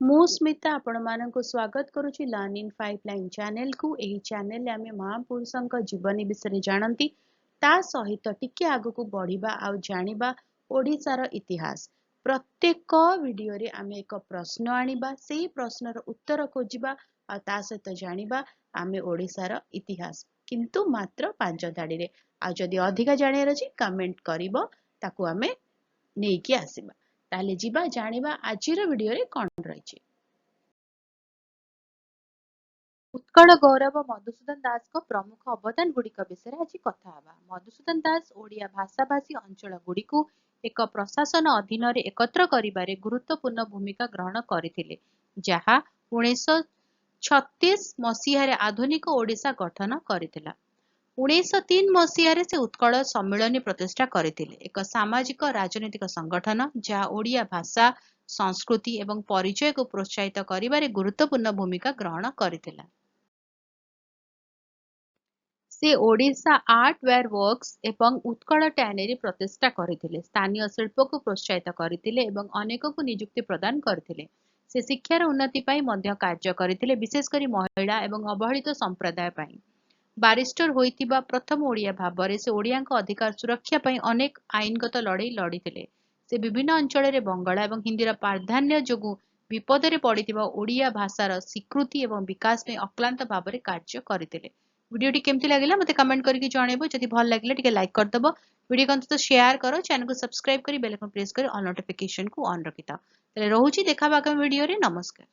ମୁଁ ସ୍ମିତା ଆପଣମାନଙ୍କୁ ସ୍ୱାଗତ କରୁଛି ଲର୍ନ ଇନ୍ ପାଇପଲାଇନ୍ ଚ୍ୟାନେଲକୁ। ଏହି ଚ୍ୟାନେଲରେ ଆମେ ମହାପୁରୁଷଙ୍କ ଜୀବନୀ ବିଷୟରେ ଜାଣନ୍ତି, ତା ସହିତ ଟିକେ ଆଗକୁ ବଢିବା ଆଉ ଜାଣିବା ଓଡ଼ିଶାର ଇତିହାସ। ପ୍ରତ୍ୟେକ ଭିଡିଓରେ ଆମେ ଏକ ପ୍ରଶ୍ନ ଆଣିବା, ସେଇ ପ୍ରଶ୍ନର ଉତ୍ତର ଖୋଜିବା ଆଉ ତା ସହିତ ଜାଣିବା ଆମେ ଓଡ଼ିଶାର ଇତିହାସ, କିନ୍ତୁ ମାତ୍ର 5 ଧାଡିରେ। ଆଉ ଯଦି ଅଧିକା ଜାଣିବାର ଅଛି କମେଣ୍ଟ କରିବ, ତାକୁ ଆମେ ନେଇକି ଆସିବା। ତାହେଲେ ଯିବା ଜାଣିବା ଆଜିର ଭିଡିଓରେ କଣ ରହିଛି। ଉତ୍କଳ ଗୌରବ ମଧୁସୂଦନ ଦାସଙ୍କ ପ୍ରମୁଖ ଅବଦାନ ଗୁଡ଼ିକ ବିଷୟରେ ଆଜି କଥା ହେବା। ମଧୁସୂଦନ ଦାସ ଓଡ଼ିଆ ଭାଷାଭାଷୀ ଅଞ୍ଚଳ ଗୁଡ଼ିକୁ ଏକ ପ୍ରଶାସନ ଅଧୀନରେ ଏକତ୍ର କରିବାରେ ଗୁରୁତ୍ୱପୂର୍ଣ୍ଣ ଭୂମିକା ଗ୍ରହଣ କରିଥିଲେ, ଯାହା 1936 ମସିହାରେ ଆଧୁନିକ ଓଡ଼ିଶା ଗଠନ କରିଥିଲା। 1903 ମସିହାରେ ସେ ଉତ୍କଳ ସମ୍ମିଳନୀ ପ୍ରତିଷ୍ଠା କରିଥିଲେ, ଏକ ସାମାଜିକ ରାଜନୈତିକ ସଂଗଠନ ଯାହା ଓଡ଼ିଆ ଭାଷା, ସଂସ୍କୃତି ଏବଂ ପରିଚୟକୁ ପ୍ରୋତ୍ସାହିତ କରିବାରେ ଗୁରୁତ୍ୱପୂର୍ଣ୍ଣ ଭୂମିକା ଗ୍ରହଣ କରିଥିଲା। ସେ ଓଡ଼ିଶା ଆର୍ଟ ୱେର୍ ୱର୍କସ୍ ଏବଂ ଉତ୍କଳ ଟ୍ୟାନେରୀ ପ୍ରତିଷ୍ଠା କରିଥିଲେ, ସ୍ଥାନୀୟ ଶିଳ୍ପକୁ ପ୍ରୋତ୍ସାହିତ କରିଥିଲେ ଏବଂ ଅନେକଙ୍କୁ ନିଯୁକ୍ତି ପ୍ରଦାନ କରିଥିଲେ। ସେ ଶିକ୍ଷାର ଉନ୍ନତି ପାଇଁ ମଧ୍ୟ କାର୍ଯ୍ୟ କରିଥିଲେ, ବିଶେଷ କରି ମହିଳା ଏବଂ ଅବହେଳିତ ସମ୍ପ୍ରଦାୟ ପାଇଁ। ବାରିଷ୍ଟର ହୋଇଥିବା ପ୍ରଥମ ଓଡ଼ିଆ ଭାବରେ ସେ ଓଡ଼ିଆଙ୍କ ଅଧିକାର ସୁରକ୍ଷା ପାଇଁ ଅନେକ ଆଇନଗତ ଲଢ଼େଇ ଲଢ଼ିଥିଲେ। ସେ ବିଭିନ୍ନ ଅଞ୍ଚଳରେ ବଙ୍ଗଳା ଏବଂ ହିନ୍ଦୀର ପ୍ରାଧାନ୍ୟ ଯୋଗୁଁ ବିପଦରେ ପଡ଼ିଥିବା ଓଡ଼ିଆ ଭାଷାର ସ୍ୱୀକୃତି ଏବଂ ବିକାଶ ପାଇଁ ଅକ୍ଲାନ୍ତ ଭାବରେ କାର୍ଯ୍ୟ କରିଥିଲେ। ଭିଡିଓଟି କେମିତି ଲାଗିଲା ମୋତେ କମେଣ୍ଟ କରିକି ଜଣେଇବ। ଯଦି ଭଲ ଲାଗିଲା ଟିକେ ଲାଇକ୍ କରିଦବ, ଭିଡିଓ ଅନ୍ତତଃ ସେୟାର କର, ଚ୍ୟାନେଲକୁ ସବସ୍କ୍ରାଇବ କରି ବେଲ୍ ଆଇକନ୍ ପ୍ରେସ୍ କରି ଅଲ୍ ନୋଟିଫିକେସନକୁ ଅନ୍ ରଖିଥାଅ। ତାହେଲେ ରହୁଛି, ଦେଖା ହବା ଆଗାମୀ ଭିଡିଓରେ। ନମସ୍କାର।